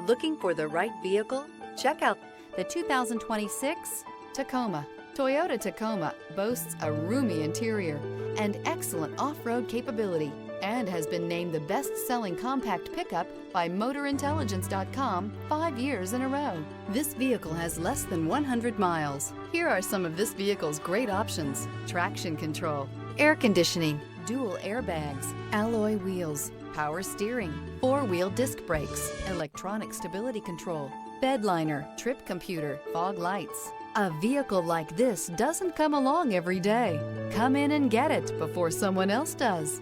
Looking for the right vehicle? Check out the 2026 Tacoma. Toyota Tacoma boasts a roomy interior and excellent off-road capability and has been named the best-selling compact pickup by MotorIntelligence.com 5 years in a row. This vehicle has less than 100 miles. Here are some of this vehicle's great options: traction control, air conditioning, dual airbags, alloy wheels, power steering, four-wheel disc brakes, electronic stability control, bed liner, trip computer, fog lights. A vehicle like this doesn't come along every day. Come in and get it before someone else does.